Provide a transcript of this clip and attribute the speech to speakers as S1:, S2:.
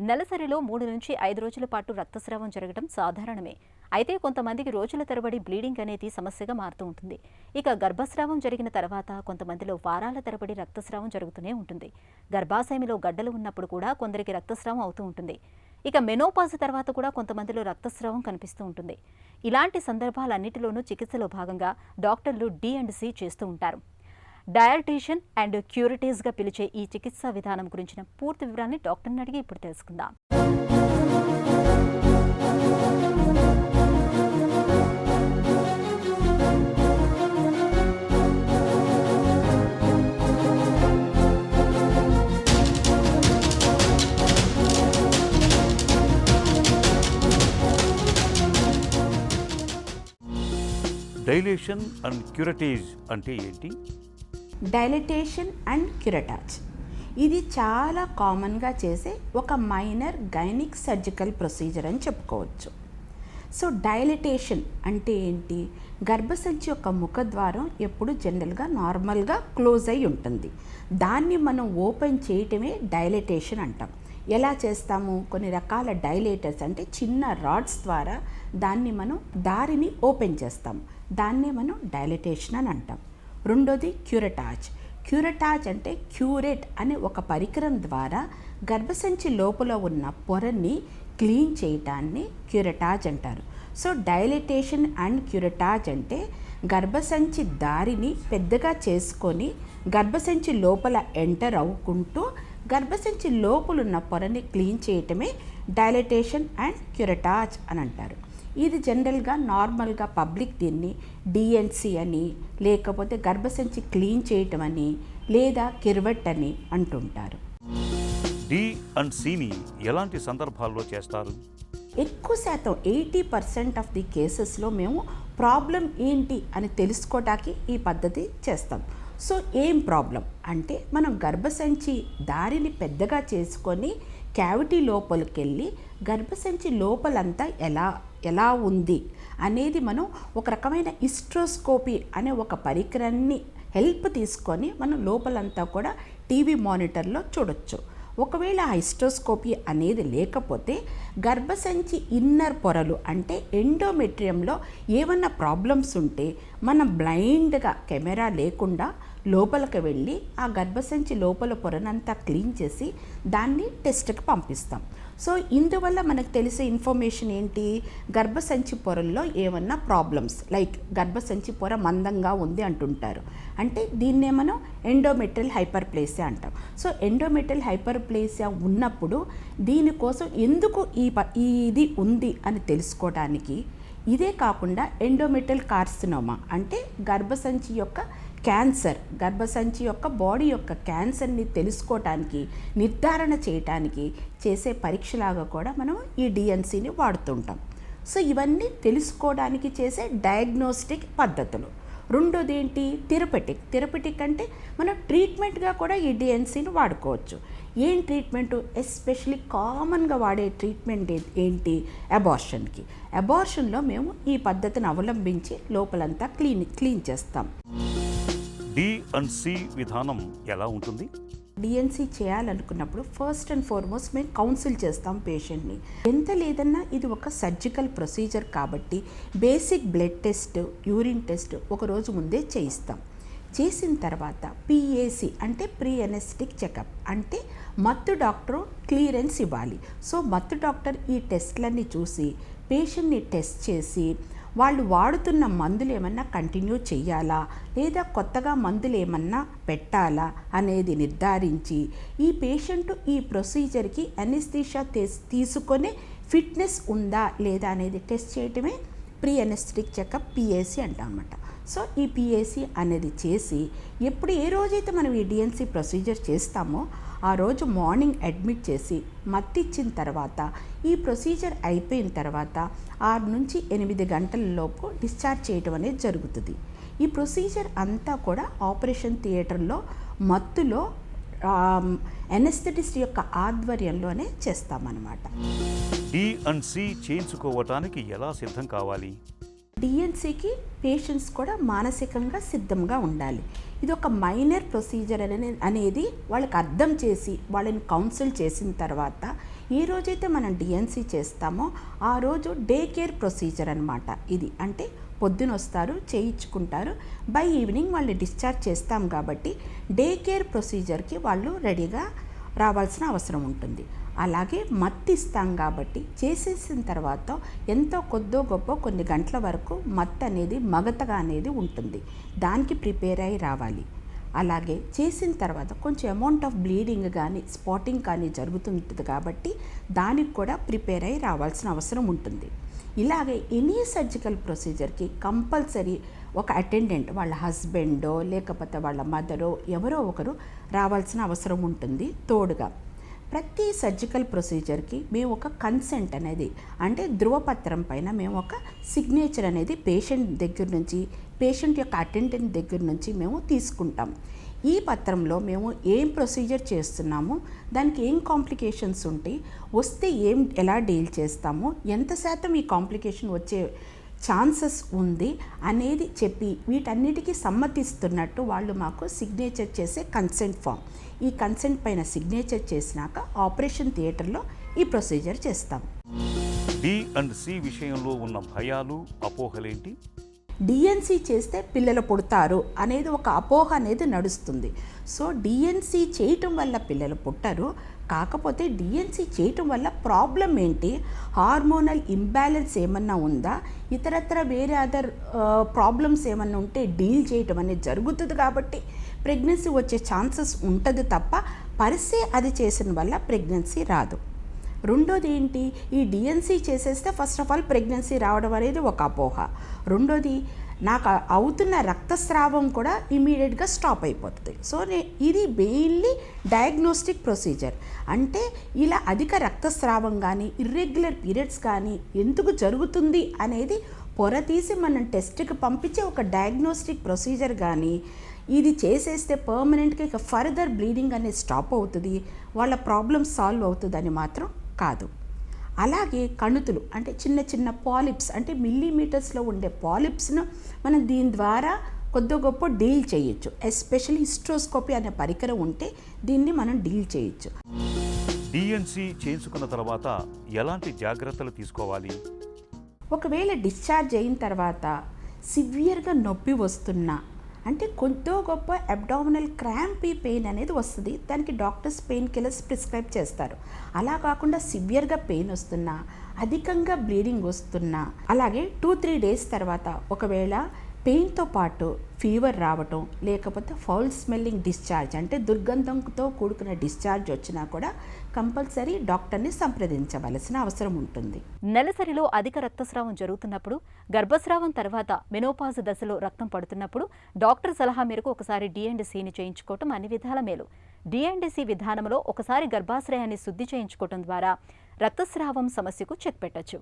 S1: నెలసరిలో 3 నుంచి 5 రోజుల పాటు రక్తస్రావం జరగడం సాధారణమే. అయితే కొంతమందికి రోజుల తరబడి బ్లీడింగ్ అనేది సమస్యగా మారుతూ ఉంటుంది. ఇక గర్భస్రావం జరిగిన తర్వాత కొంతమందిలో వారాల తరబడి రక్తస్రావం జరుగుతూనే ఉంటుంది. గర్భాశయంలో గడ్డలు ఉన్నప్పుడు కూడా కొందరికి రక్తస్రావం అవుతూ ఉంటుంది. ఇక మెనోపాజ్ తర్వాత కూడా కొంతమందిలో రక్తస్రావం కనిపిస్తూ ఉంటుంది. ఇలాంటి సందర్భాలన్నిటిలోనూ చికిత్సలో భాగంగా డాక్టర్లు D&C చేస్తూ ఉంటారు. డయాలటేషన్ అండ్ క్యూరిటీస్గా పిలిచే ఈ చికిత్సా విధానం గురించిన పూర్తి వివరాన్ని డాక్టర్ని అడిగి ఇప్పుడు తెలుసుకుందాం.
S2: డైలేషన్ అండ్ క్యూరటేజ్ అంటే ఏంటి?
S3: డైలటేషన్ అండ్ క్యూరటాజ్ ఇది చాలా కామన్గా చేసే ఒక మైనర్ గైనిక్ సర్జికల్ ప్రొసీజర్ అని చెప్పుకోవచ్చు. సో డైలటేషన్ అంటే ఏంటి? గర్భసంచి యొక్క ముఖద్వారం ఎప్పుడు జనరల్గా నార్మల్గా క్లోజ్ అయి ఉంటుంది. దాన్ని మనం ఓపెన్ చేయటమే డైలటేషన్ అంటాం. ఎలా చేస్తాము? కొన్ని రకాల డైలేటర్స్ అంటే చిన్న రాడ్స్ ద్వారా దాన్ని మనం దారిని ఓపెన్ చేస్తాం. దాన్నే మనం డైలటేషన్ అని అంటాం. రెండోది క్యూరటాజ్. క్యూరటాజ్ అంటే క్యూరేట్ అనే ఒక పరికరం ద్వారా గర్భసంచి లోపల ఉన్న పొరని క్లీన్ చేయటాన్ని క్యూరటాజ్ అంటారు. సో డైలటేషన్ అండ్ క్యూరటాజ్ అంటే గర్భసంచి దారిని పెద్దగా చేసుకొని గర్భసంచి లోపల ఎంటర్ అవ్వుకుంటూ గర్భసంచి లోపలున్న పొరని క్లీన్ చేయటమే డైలటేషన్ అండ్ క్యూరటాజ్ అని అంటారు. ఇది జనరల్గా నార్మల్గా పబ్లిక్ దీన్ని D&C అని, లేకపోతే గర్భసంచి క్లీన్ చేయటం అని, లేదా కిర్వెట్ అని అంటుంటారు.
S2: D&Cని ఎలాంటి సందర్భాల్లో చేస్తారు?
S3: ఎక్కువ శాతం 80% ఆఫ్ ది కేసెస్లో మేము ప్రాబ్లం ఏంటి అని తెలుసుకోవడానికి ఈ పద్ధతి చేస్తాం. సో ఏం ప్రాబ్లం అంటే మనం గర్భసంచి దారిని పెద్దగా చేసుకొని క్యావిటీ లోపలికి వెళ్ళి గర్భసంచి లోపలంతా ఎలా ఉంది అనేది మనం ఒక రకమైన హిస్ట్రోస్కోపీ అనే ఒక పరికరాన్ని హెల్ప్ తీసుకొని మనం లోపలంతా కూడా టీవీ మానిటర్లో చూడొచ్చు. ఒకవేళ ఆ హిస్ట్రోస్కోపీ అనేది లేకపోతే గర్భసంచి ఇన్నర్ పొరలు అంటే ఎండోమెట్రియంలో ఏమన్నా ప్రాబ్లమ్స్ ఉంటే మనం బ్లైండ్గా కెమెరా లేకుండా లోపలికి వెళ్ళి ఆ గర్భసంచి లోపల పొరనంతా క్లీన్ చేసి దాన్ని టెస్ట్కి పంపిస్తాం. సో ఇందువల్ల మనకు తెలిసే ఇన్ఫర్మేషన్ ఏంటి? గర్భసంచి పొరల్లో ఏమన్నా ప్రాబ్లమ్స్ లైక్ గర్భసంచి పొర మందంగా ఉంది అంటుంటారు. అంటే దీన్నే మనం ఎండోమెట్రియల్ హైపర్ప్లేసియా అంటాం. సో ఎండోమెట్రియల్ హైపర్ప్లేసియా ఉన్నప్పుడు దీనికోసం ఎందుకు ఇది ఉంది అని తెలుసుకోవడానికి, ఇదే కాకుండా ఎండోమెట్రియల్ కార్సినోమా అంటే గర్భసంచి యొక్క క్యాన్సర్, గర్భసంచి యొక్క బాడీ యొక్క క్యాన్సర్ని తెలుసుకోవటానికి, నిర్ధారణ చేయటానికి చేసే పరీక్షలాగా కూడా మనం ఈ D&Cని వాడుతుంటాం. సో ఇవన్నీ తెలుసుకోవడానికి చేసే డయాగ్నోస్టిక్ పద్ధతులు. రెండోది ఏంటి? థెరపెటిక్ అంటే మనం ట్రీట్మెంట్గా కూడా ఈ D&Cని వాడుకోవచ్చు. ఏం ట్రీట్మెంటు? ఎస్పెషలీ కామన్గా వాడే ట్రీట్మెంట్ ఏంటి? అబార్షన్కి. అబార్షన్లో మేము ఈ పద్ధతిని అవలంబించి లోపలంతా క్లీన్ చేస్తాం.
S2: D&C విధానం ఎలా ఉంటుంది?
S3: D&C చేయాలనుకున్నప్పుడు ఫస్ట్ అండ్ ఫార్మోస్ట్ మేము కౌన్సిల్ చేస్తాం పేషెంట్ని. ఎంత లేదన్నా ఇది ఒక సర్జికల్ ప్రొసీజర్ కాబట్టి basic blood test, urine test ఒకరోజు ముందే చేయిస్తాం. చేసిన తర్వాత PAC అంటే ప్రీ అనెస్థెటిక్ చెకప్ అంటే మత్తు డాక్టర్ క్లియరెన్స్ ఇవ్వాలి. సో మత్తు డాక్టర్ ఈ టెస్ట్లన్నీ చూసి పేషెంట్ని టెస్ట్ చేసి వాళ్ళు వాడుతున్న మందులు ఏమన్నా కంటిన్యూ చేయాలా లేదా కొత్తగా మందులు ఏమన్నా పెట్టాలా అనేది నిర్ధారించి ఈ పేషెంట్ ఈ ప్రొసీజర్కి అనెస్థీషియా తీసుకునే ఫిట్నెస్ ఉందా లేదా అనేది టెస్ట్ చేయటమే ప్రీ అనెస్థెటిక్ చెకప్ PAC అంటామన్నమాట. సో ఈ PAC అనేది చేసి ఏ రోజైతే మనం ఈ D&C ప్రొసీజర్ చేస్తామో ఆ రోజు మార్నింగ్ అడ్మిట్ చేసి మత్తిచ్చిన తర్వాత ఈ ప్రొసీజర్ అయిపోయిన తర్వాత 6 నుంచి 8 గంటల లోపు డిశ్చార్జ్ చేయడం అనేది జరుగుతుంది. ఈ ప్రొసీజర్ అంతా కూడా ఆపరేషన్ థియేటర్లో మత్తులో అనెస్థెటిస్ట్ యొక్క ఆధ్వర్యంలోనే చేస్తామన్నమాట.
S2: D&C చేయించుకోవటానికి ఎలా సిద్ధం కావాలి?
S3: D&Cకి పేషెంట్స్ కూడా మానసికంగా సిద్ధంగా ఉండాలి. ఇది ఒక మైనర్ ప్రొసీజర్ అనేది వాళ్ళకి అర్థం చేసి వాళ్ళని కౌన్సిల్ చేసిన తర్వాత ఏ రోజైతే మనం డిఎన్సీ చేస్తామో ఆ రోజు డే కేర్ ప్రొసీజర్ అనమాట ఇది. అంటే పొద్దున వస్తారు, చేయించుకుంటారు, బై ఈవినింగ్ వాళ్ళు డిశ్చార్జ్ చేస్తాం కాబట్టి డే కేర్ ప్రొసీజర్కి వాళ్ళు రెడీగా రావాల్సిన అవసరం ఉంటుంది. అలాగే మత్తు ఇస్తాం కాబట్టి చేసేసిన తర్వాత ఎంతో కొద్దో గొప్ప కొన్ని గంటల వరకు మత్తు అనేది మగతగా అనేది ఉంటుంది, దానికి ప్రిపేర్ అయి రావాలి. అలాగే చేసిన తర్వాత కొంచెం అమౌంట్ ఆఫ్ బ్లీడింగ్ కానీ స్పాటింగ్ కానీ జరుగుతుంటుంది కాబట్టి దానికి కూడా ప్రిపేర్ అయి రావాల్సిన అవసరం ఉంటుంది. ఇలాగే ఎనీ సర్జికల్ ప్రొసీజర్కి కంపల్సరీ ఒక అటెండెంట్, వాళ్ళ హస్బెండో లేకపోతే వాళ్ళ మదరో ఎవరో ఒకరు రావాల్సిన అవసరం ఉంటుంది తోడుగా. ప్రతి సర్జికల్ ప్రొసీజర్కి మేము ఒక కన్సెంట్ అనేది, అంటే ధృవపత్రం పైన మేము ఒక సిగ్నేచర్ అనేది పేషెంట్ యొక్క అటెండెంట్ దగ్గర నుంచి మేము తీసుకుంటాం. ఈ పత్రంలో మేము ఏం ప్రొసీజర్ చేస్తున్నామో, దానికి ఏం కాంప్లికేషన్స్ ఉంటాయి, వస్తే ఎలా డీల్ చేస్తామో, ఎంత శాతం ఈ కాంప్లికేషన్ వచ్చే ఛాన్సెస్ ఉంది అనేది చెప్పి వీటన్నిటికీ సమ్మతిస్తున్నట్టు వాళ్ళు మాకు సిగ్నేచర్ చేసే కన్సెంట్ ఫామ్, ఈ కన్సెంట్ పైన సిగ్నేచర్ చేసినాక ఆపరేషన్ థియేటర్లో ఈ ప్రొసీజర్ చేస్తాం.
S2: D&C విషయంలో ఉన్న భయాలు, అపోహలేంటి?
S3: డిఎన్సీ చేస్తే పిల్లలు పుడతారు అనేది ఒక అపోహ అనేది నడుస్తుంది. సో డిఎన్సీ చేయటం వల్ల పిల్లలు పుట్టరు, కాకపోతే డిఎన్సీ చేయటం వల్ల ప్రాబ్లం ఏంటి, హార్మోనల్ ఇంబ్యాలెన్స్ ఏమన్నా ఉందా, ఇతరత్ర వేరే అదర్ ప్రాబ్లమ్స్ ఏమన్నా ఉంటే డీల్ చేయటం అనేది జరుగుతుంది కాబట్టి ప్రెగ్నెన్సీ వచ్చే ఛాన్సెస్ ఉంటుంది తప్ప పరిసే అది చేసిన వల్ల ప్రెగ్నెన్సీ రాదు. రెండోది ఏంటి, ఈ డిఎన్సీ చేసేస్తే ఫస్ట్ ఆఫ్ ఆల్ ప్రెగ్నెన్సీ రావడం అనేది ఒక అపోహ. రెండోది నాకు అవుతున్న రక్తస్రావం కూడా ఇమీడియట్గా స్టాప్ అయిపోతుంది. సో ఇది మెయిన్లీ డయాగ్నోస్టిక్ ప్రొసీజర్. అంటే ఇలా అధిక రక్తస్రావం కానీ ఇర్రెగ్యులర్ పీరియడ్స్ కానీ ఎందుకు జరుగుతుంది అనేది పొర తీసి మనం టెస్ట్కి పంపించే ఒక డయాగ్నోస్టిక్ ప్రొసీజర్. కానీ ఇది చేసేస్తే పర్మనెంట్గా ఇక ఫర్దర్ బ్లీడింగ్ అనేది స్టాప్ అవుతుంది, వాళ్ళ ప్రాబ్లమ్ సాల్వ్ అవుతుందని మాత్రం కాదు. అలాగే కణుతులు అంటే చిన్న చిన్న పాలిప్స్, అంటే మిల్లీమీటర్స్లో ఉండే పాలిప్స్ను మనం దీని ద్వారా కొద్ది గొప్ప డీల్ చేయొచ్చు. ఎస్పెషల్లీ హిస్ట్రోస్కోపీ అనే పరికరం ఉంటే దీన్ని మనం డీల్ చేయొచ్చు.
S2: D&C చేసుకున్న తర్వాత ఎలాంటి జాగ్రత్తలు తీసుకోవాలి?
S3: ఒకవేళ డిశ్చార్జ్ అయిన తర్వాత సివియర్గా నొప్పి వస్తున్నా, అంటే కొద్దో గొప్ప అబ్డామినల్ క్రాంపీ పెయిన్ అనేది వస్తుంది, దానికి డాక్టర్స్ పెయిన్ కిల్లర్స్ ప్రిస్క్రైబ్ చేస్తారు. అలా కాకుండా సివియర్గా పెయిన్ వస్తున్నా, అధికంగా బ్లీడింగ్ వస్తున్నా, అలాగే 2-3 డేస్ తర్వాత ఒకవేళ పెయిన్తో పాటు ఫీవర్ రావటం, లేకపోతే ఫౌల్ స్మెల్లింగ్ డిశ్చార్జ్ అంటే దుర్గంధంతో కూడుకున్న డిశ్చార్జ్ వచ్చినా కూడా కంపల్సరీ డాక్టర్ని సంప్రదించవలసిన అవసరం ఉంటుంది.
S1: నెలసరిలో అధిక రక్తస్రావం జరుగుతున్నప్పుడు, గర్భస్రావం తర్వాత మెనోపాజ్ దశలో రక్తం పడుతున్నప్పుడు డాక్టర్ సలహా మేరకు ఒకసారి D&Cని చేయించుకోవటం అన్ని విధాల మేలు. D&C విధానంలో ఒకసారి గర్భాశ్రయాన్ని శుద్ధి చేయించుకోవటం ద్వారా రక్తస్రావం సమస్యకు చెక్ పెట్టచ్చు.